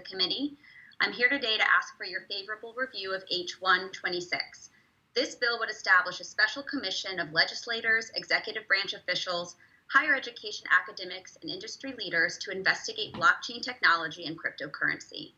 committee. I'm here today to ask for your favorable review of H126. This bill would establish a special commission of legislators, executive branch officials, higher education academics, and industry leaders to investigate blockchain technology and cryptocurrency.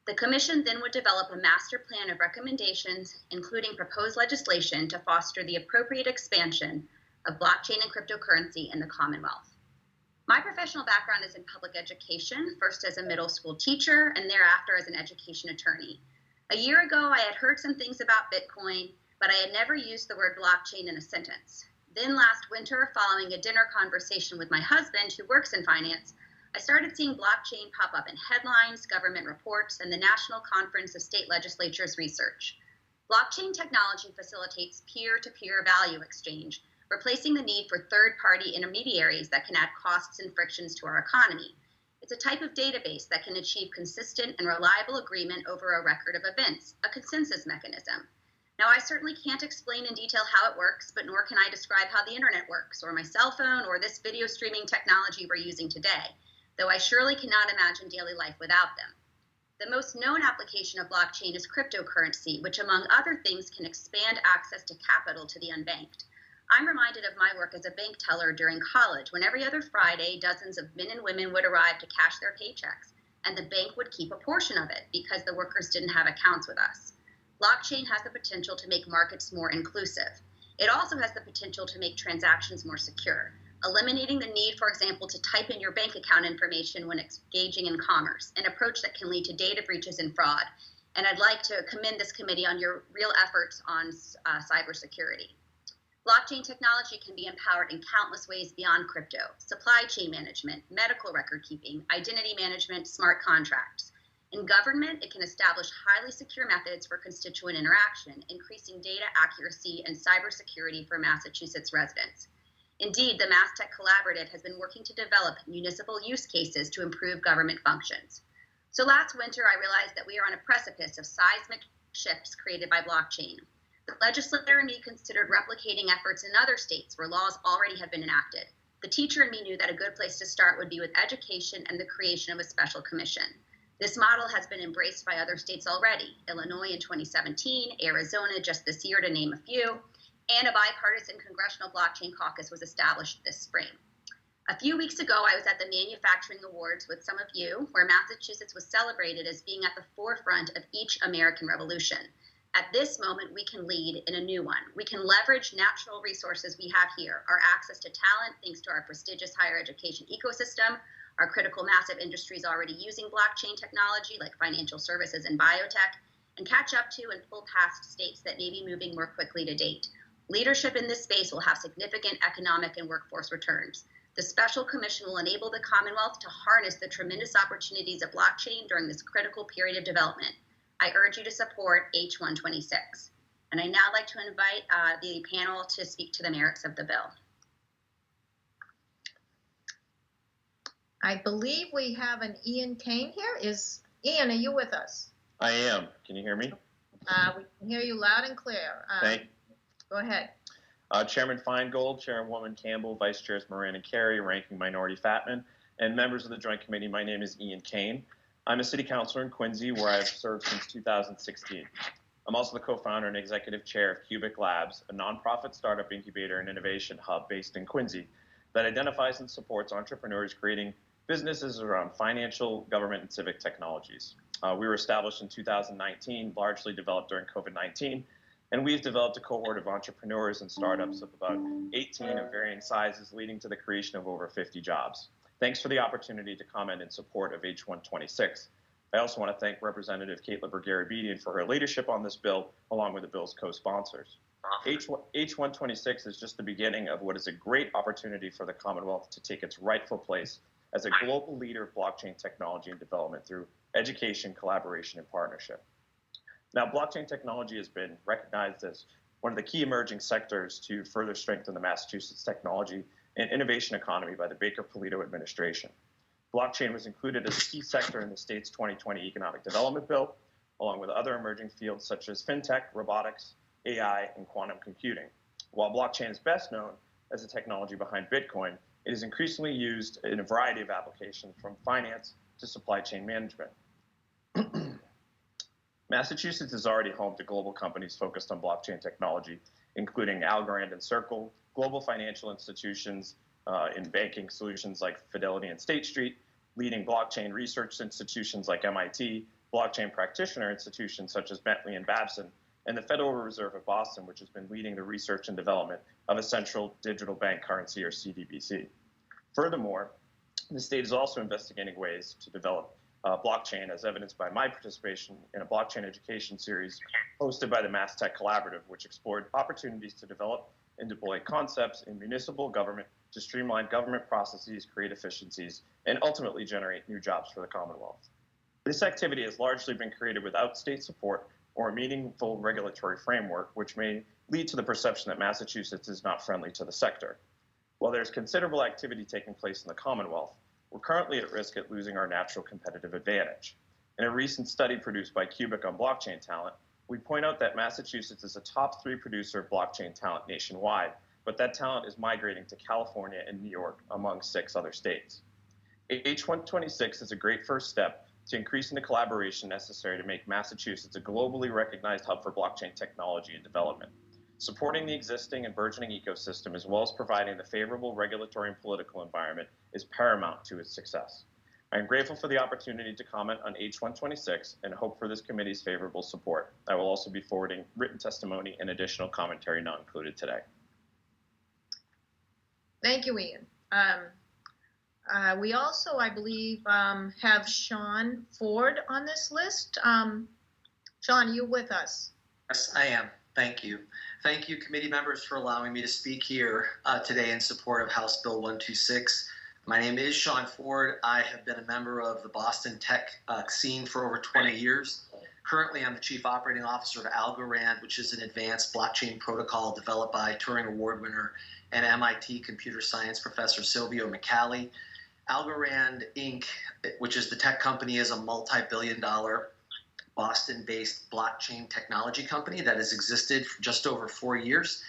The commission then would develop a master plan of recommendations, including proposed legislation to foster the appropriate expansion of blockchain and cryptocurrency in the Commonwealth. My professional background is in public education, first as a middle school teacher and thereafter as an education attorney. A year ago, I had heard some things about Bitcoin, but I had never used the word blockchain in a sentence. Then last winter, following a dinner conversation with my husband, who works in finance, I started seeing blockchain pop up in headlines, government reports, and the National Conference of State Legislatures research. Blockchain technology facilitates peer-to-peer value exchange, replacing the need for third-party intermediaries that can add costs and frictions to our economy. It's a type of database that can achieve consistent and reliable agreement over a record of events, a consensus mechanism. Now, I certainly can't explain in detail how it works, but nor can I describe how the internet works, or my cell phone, or this video streaming technology we're using today, though I surely cannot imagine daily life without them. The most known application of blockchain is cryptocurrency, which among other things can expand access to capital to the unbanked. I'm reminded of my work as a bank teller during college, when every other Friday, dozens of men and women would arrive to cash their paychecks, and the bank would keep a portion of it because the workers didn't have accounts with us. Blockchain has the potential to make markets more inclusive. It also has the potential to make transactions more secure, eliminating the need, for example, to type in your bank account information when engaging in commerce, an approach that can lead to data breaches and fraud. And I'd like to commend this committee on your real efforts on cybersecurity. Blockchain technology can be empowered in countless ways beyond crypto: supply chain management, medical record keeping, identity management, smart contracts. In government, it can establish highly secure methods for constituent interaction, increasing data accuracy and cybersecurity for Massachusetts residents. Indeed, the MassTech Collaborative has been working to develop municipal use cases to improve government functions. So last winter, I realized that we are on a precipice of seismic shifts created by blockchain. The legislator in me considered replicating efforts in other states where laws already have been enacted. The teacher in me knew that a good place to start would be with education and the creation of a special commission. This model has been embraced by other states already: Illinois in 2017, Arizona just this year, to name a few, and a bipartisan congressional blockchain caucus was established this spring. A few weeks ago, I was at the Manufacturing Awards with some of you, where Massachusetts was celebrated as being at the forefront of each American revolution. At this moment, we can lead in a new one. We can leverage natural resources we have here, our access to talent thanks to our prestigious higher education ecosystem, our critical massive industries already using blockchain technology like financial services and biotech, and catch up to and pull past states that may be moving more quickly to date. Leadership in this space will have significant economic and workforce returns. The Special Commission will enable the Commonwealth to harness the tremendous opportunities of blockchain during this critical period of development. I urge you to support H126. And I now like to invite the panel to speak to the merits of the bill. I believe we have an Ian Cain here. Ian, are you with us? I am. Can you hear me? We can hear you loud and clear. Thank you. Go ahead. Chairman Feingold, Chairwoman Campbell, Vice Chairs Moran and Carey, Ranking Minority Fatman, and members of the Joint Committee, my name is Ian Cain. I'm a city councilor in Quincy, where I've served since 2016. I'm also the co-founder and executive chair of QUBIC Labs, a nonprofit startup incubator and innovation hub based in Quincy that identifies and supports entrepreneurs creating businesses around financial, government, and civic technologies. We were established in 2019, largely developed during COVID-19, and we've developed a cohort of entrepreneurs and startups of about 18 of varying sizes, leading to the creation of over 50 jobs. Thanks for the opportunity to comment in support of H126. I also want to thank Representative Lipper-Garabedian for her leadership on this bill, along with the bill's co-sponsors. H126 is just the beginning of what is a great opportunity for the Commonwealth to take its rightful place as a global leader of blockchain technology and development through education, collaboration, and partnership. Now, blockchain technology has been recognized as one of the key emerging sectors to further strengthen the Massachusetts technology and innovation economy by the Baker-Polito administration. Blockchain was included as a key sector in the state's 2020 Economic Development Bill, along with other emerging fields such as fintech, robotics, AI, and quantum computing. While blockchain is best known as the technology behind Bitcoin, it is increasingly used in a variety of applications, from finance to supply chain management. Massachusetts is already home to global companies focused on blockchain technology, including Algorand and Circle, global financial institutions in banking solutions like Fidelity and State Street, leading blockchain research institutions like MIT, blockchain practitioner institutions such as Bentley and Babson, and the Federal Reserve of Boston, which has been leading the research and development of a central digital bank currency, or CDBC. Furthermore, the state is also investigating ways to develop blockchain, as evidenced by my participation in a blockchain education series hosted by the Mass Tech Collaborative, which explored opportunities to develop and deploy concepts in municipal government to streamline government processes, create efficiencies, and ultimately generate new jobs for the Commonwealth. This activity has largely been created without state support or a meaningful regulatory framework, which may lead to the perception that Massachusetts is not friendly to the sector. While there's considerable activity taking place in the Commonwealth, we're currently at risk at losing our natural competitive advantage. In a recent study produced by QUBIC on blockchain talent, we point out that Massachusetts is a top 3 producer of blockchain talent nationwide, but that talent is migrating to California and New York, among 6 other states. H126 is a great first step to increasing the collaboration necessary to make Massachusetts a globally recognized hub for blockchain technology and development. Supporting the existing and burgeoning ecosystem, as well as providing the favorable regulatory and political environment, is paramount to its success. I am grateful for the opportunity to comment on H126 and hope for this committee's favorable support. I will also be forwarding written testimony and additional commentary not included today. Thank you, Ian. We also, I believe, have Sean Ford on this list. Sean, you with us? Yes, I am. Thank you. Thank you, committee members, for allowing me to speak here today in support of House Bill 126. My name is Sean Ford. I have been a member of the Boston tech scene for over 20 years. Currently, I'm the Chief Operating Officer of Algorand, which is an advanced blockchain protocol developed by Turing Award winner and MIT computer science professor Silvio Micali. Algorand, Inc., which is the tech company, is a multi-billion-dollar Boston-based blockchain technology company that has existed for just over 4 years.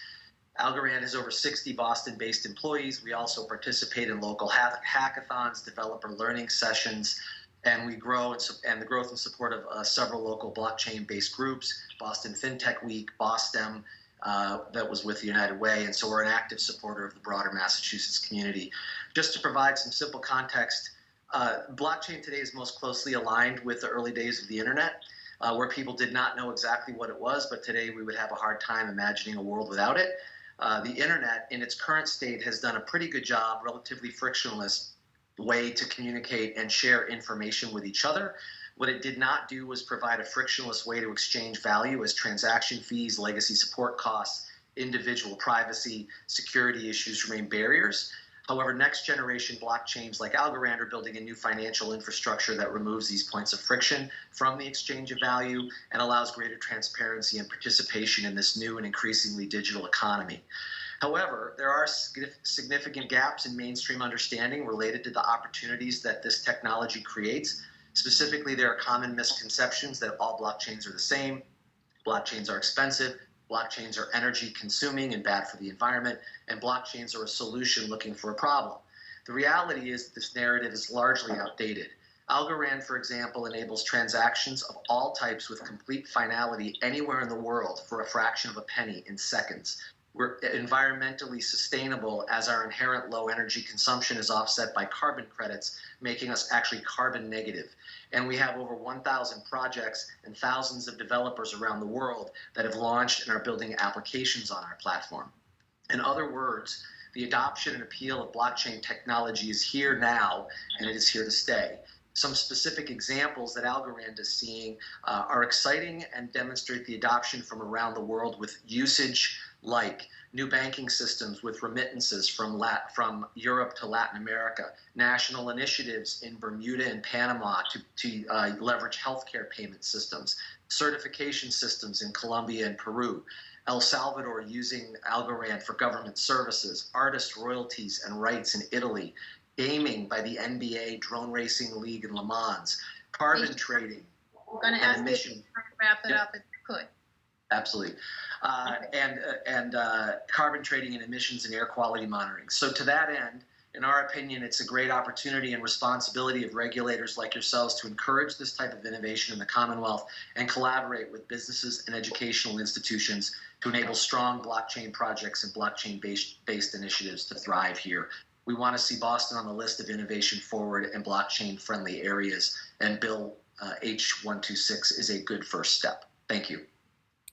Algorand has over 60 Boston-based employees. We also participate in local hackathons, developer learning sessions, and we grow and the growth and support of several local blockchain-based groups, Boston FinTech Week, BOSTEM, that was with the United Way, and so we're an active supporter of the broader Massachusetts community. Just to provide some simple context, blockchain today is most closely aligned with the early days of the internet, where people did not know exactly what it was, but today we would have a hard time imagining a world without it. The internet, in its current state, has done a pretty good job, relatively frictionless way to communicate and share information with each other. What it did not do was provide a frictionless way to exchange value, as transaction fees, legacy support costs, individual privacy, security issues remain barriers. However, next generation blockchains like Algorand are building a new financial infrastructure that removes these points of friction from the exchange of value and allows greater transparency and participation in this new and increasingly digital economy. However, there are significant gaps in mainstream understanding related to the opportunities that this technology creates. Specifically, there are common misconceptions that all blockchains are the same, blockchains are expensive, blockchains are energy consuming and bad for the environment, and blockchains are a solution looking for a problem. The reality is that this narrative is largely outdated. Algorand, for example, enables transactions of all types with complete finality anywhere in the world for a fraction of a penny in seconds. We're environmentally sustainable, as our inherent low energy consumption is offset by carbon credits, making us actually carbon negative. And we have over 1,000 projects and thousands of developers around the world that have launched and are building applications on our platform. In other words, the adoption and appeal of blockchain technology is here now, and it is here to stay. Some specific examples that Algorand is seeing are exciting and demonstrate the adoption from around the world, with usage like new banking systems with remittances from Europe to Latin America, national initiatives in Bermuda and Panama to leverage healthcare payment systems, certification systems in Colombia and Peru, El Salvador using Algorand for government services, artist royalties and rights in Italy, gaming by the NBA, drone racing league in Le Mans, carbon trading. I'm going to ask you to wrap it up if you could. Absolutely. And carbon trading and emissions and air quality monitoring. So to that end, In our opinion, it's a great opportunity and responsibility of regulators like yourselves to encourage this type of innovation in the Commonwealth and collaborate with businesses and educational institutions to enable strong blockchain projects and blockchain-based initiatives to thrive here. We want to see Boston on the list of innovation forward and blockchain-friendly areas, and Bill H126 is a good first step. Thank you.